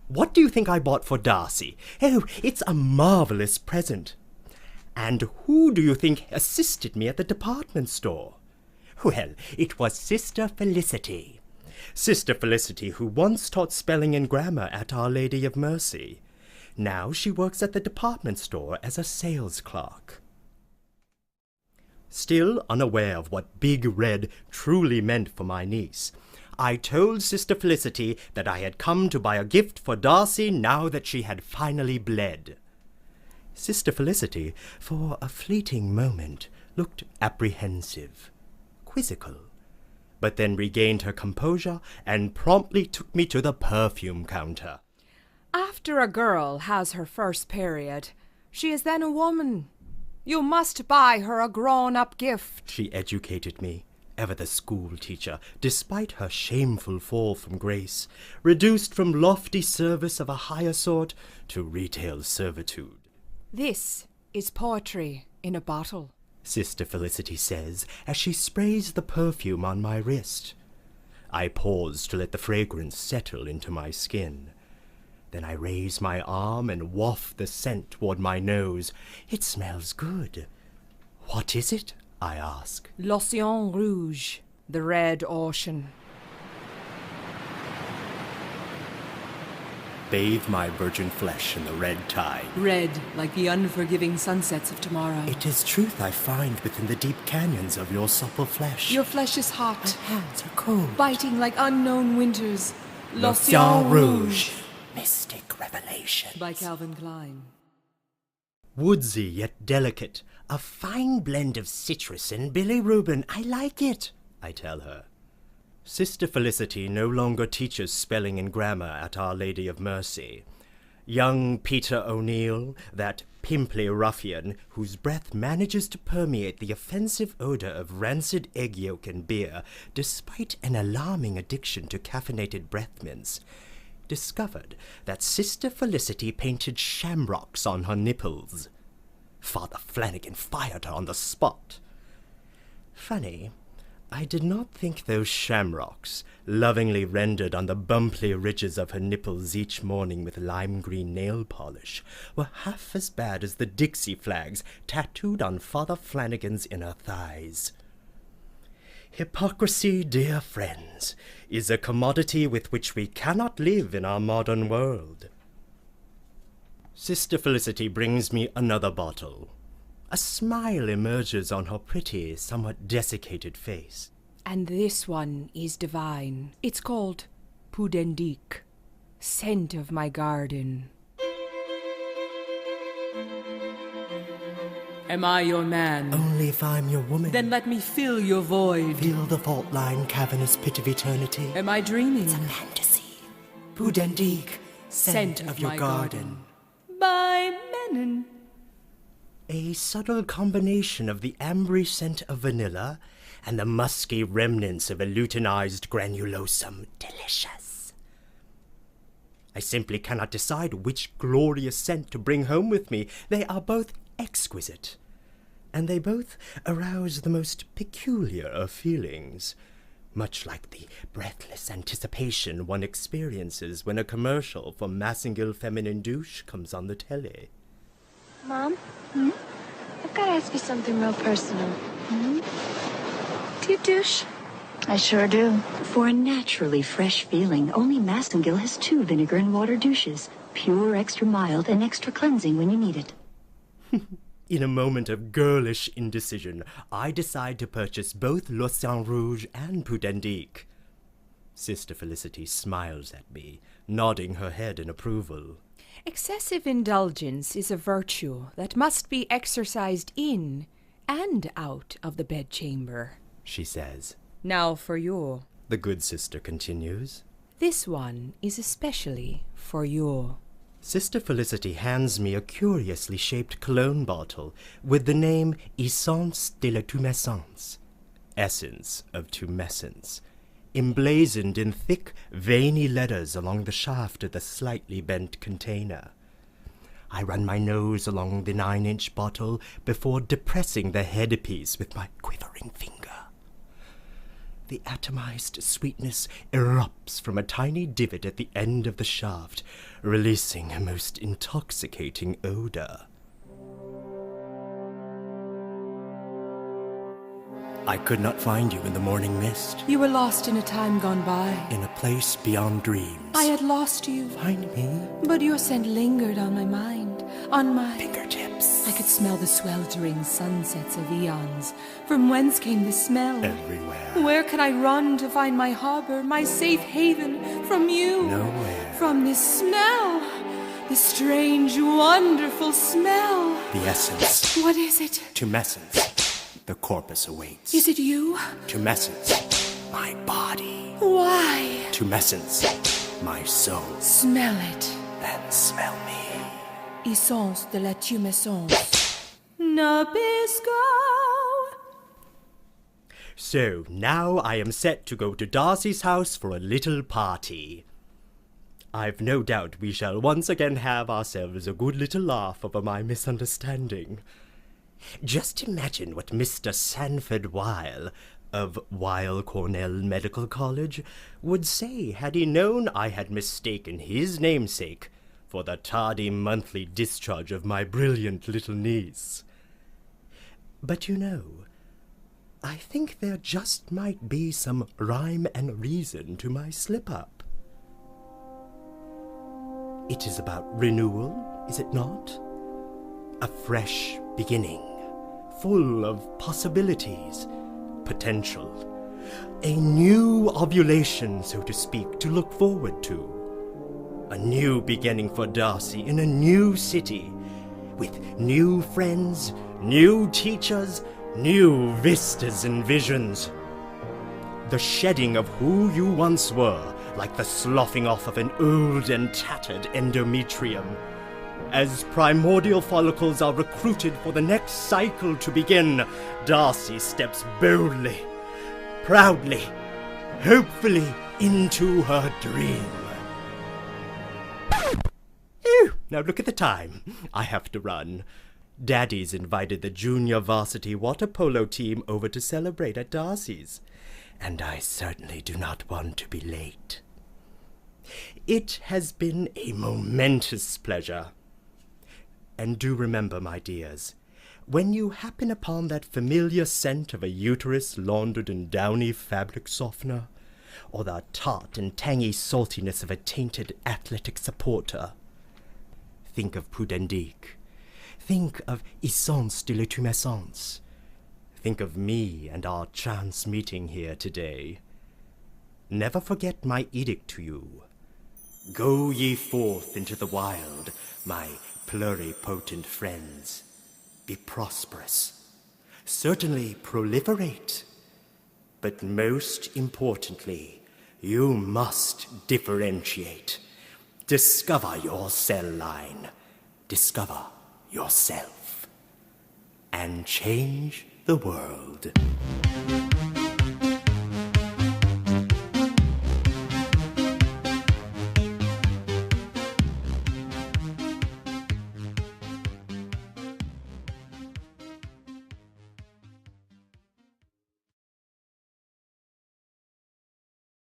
What do you think I bought for Darcy? Oh, it's a marvelous present. And who do you think assisted me at the department store? Well, it was Sister Felicity. Sister Felicity, who once taught spelling and grammar at Our Lady of Mercy. Now she works at the department store as a sales clerk. Still unaware of what Big Red truly meant for my niece, I told Sister Felicity that I had come to buy a gift for Darcy now that she had finally bled. Sister Felicity, for a fleeting moment, looked apprehensive, quizzical, but then regained her composure and promptly took me to the perfume counter. After a girl has her first period, she is then a woman. You must buy her a grown-up gift. She educated me, ever the school teacher, despite her shameful fall from grace, reduced from lofty service of a higher sort to retail servitude. This is poetry in a bottle, Sister Felicity says as she sprays the perfume on my wrist. I pause to let the fragrance settle into my skin. Then I raise my arm and waft the scent toward my nose. It smells good. What is it? I ask. L'Océan Rouge, the red ocean. Bathe my virgin flesh in the red tide. Red, like the unforgiving sunsets of tomorrow. It is truth I find within the deep canyons of your supple flesh. Your flesh is hot. My hands are cold. Biting like unknown winters. L'Océan Rouge. Mystic Revelations. By Calvin Klein. Woodsy yet delicate. A fine blend of citrus and bilirubin. I like it, I tell her. Sister Felicity no longer teaches spelling and grammar at Our Lady of Mercy. Young Peter O'Neill, that pimply ruffian whose breath manages to permeate the offensive odor of rancid egg yolk and beer, despite an alarming addiction to caffeinated breath mints, discovered that Sister Felicity painted shamrocks on her nipples. Father Flanagan fired her on the spot. Funny, I did not think those shamrocks, lovingly rendered on the bumpy ridges of her nipples each morning with lime green nail polish, were half as bad as the Dixie flags tattooed on Father Flanagan's inner thighs. Hypocrisy, dear friends, is a commodity with which we cannot live in our modern world. Sister Felicity brings me another bottle. A smile emerges on her pretty, somewhat desiccated face. And this one is divine. It's called Pudendik, scent of my garden. Am I your man? Only if I'm your woman. Then let me fill your void. Feel the fault line, cavernous pit of eternity. Am I dreaming? It's a fantasy. Pudendik, scent of your garden. By Menon. A subtle combination of the ambery scent of vanilla and the musky remnants of a luteinized granulosum. Delicious. I simply cannot decide which glorious scent to bring home with me. They are both exquisite, and they both arouse the most peculiar of feelings, much like the breathless anticipation one experiences when a commercial for Massengill Feminine Douche comes on the telly. Mom? I've got to ask you something real personal. Do you douche? I sure do. For a naturally fresh feeling, only Massengill has 2 vinegar and water douches. Pure, extra mild, and extra cleansing when you need it. In a moment of girlish indecision, I decide to purchase both L'Océan Rouge and Pudendik. Sister Felicity smiles at me, nodding her head in approval. Excessive indulgence is a virtue that must be exercised in and out of the bedchamber, she says. Now for you. The good sister continues. This one is especially for you. Sister Felicity hands me a curiously shaped cologne bottle with the name Essence de la Tumescence, essence of tumescence, emblazoned in thick, veiny letters along the shaft of the slightly bent container. I run my nose along the 9-inch bottle before depressing the headpiece with my quivering finger. The atomized sweetness erupts from a tiny divot at the end of the shaft, releasing a most intoxicating odor. I could not find you in the morning mist, You were lost in a time gone by. in a place beyond dreams. I had lost you, Find me, but your scent lingered on my mind, on my fingertips, I could smell the sweltering sunsets of eons. From whence came the smell? everywhere, Where could I run to find my harbor, my safe haven from you? nowhere. From this smell, this strange, wonderful smell. The essence, What is it? tumescence. The corpus awaits. Is it you? Tumescence, my body. Why? Tumescence, my soul. Smell it. And smell me. Essence de la tumescence. Nabisco. So, now I am set to go to Darcy's house for a little party. I've no doubt we shall once again have ourselves a good little laugh over my misunderstanding. Just imagine what Mr. Sanford Weill, of Weill-Cornell Medical College, would say had he known I had mistaken his namesake for the tardy monthly discharge of my brilliant little niece. But you know, I think there just might be some rhyme and reason to my slip-up. It is about renewal, is it not? A fresh beginning, full of possibilities, potential. A new ovulation, so to speak, to look forward to. A new beginning for Darcy in a new city, with new friends, new teachers, new vistas and visions. The shedding of who you once were, like the sloughing off of an old and tattered endometrium. As primordial follicles are recruited for the next cycle to begin, Darcy steps boldly, proudly, hopefully into her dream. Ew, now look at the time. I have to run. Daddy's invited the junior varsity water polo team over to celebrate at Darcy's, and I certainly do not want to be late. It has been a momentous pleasure. And do remember, my dears, when you happen upon that familiar scent of a uterus laundered in downy fabric softener, or the tart and tangy saltiness of a tainted athletic supporter, think of Pudendique. Think of Essence de la Tumescence. Think of me and our chance meeting here today. Never forget my edict to you. Go ye forth into the wild, my pluripotent friends. Be prosperous. Certainly proliferate. But most importantly, you must differentiate. Discover your cell line. Discover yourself. And change the world.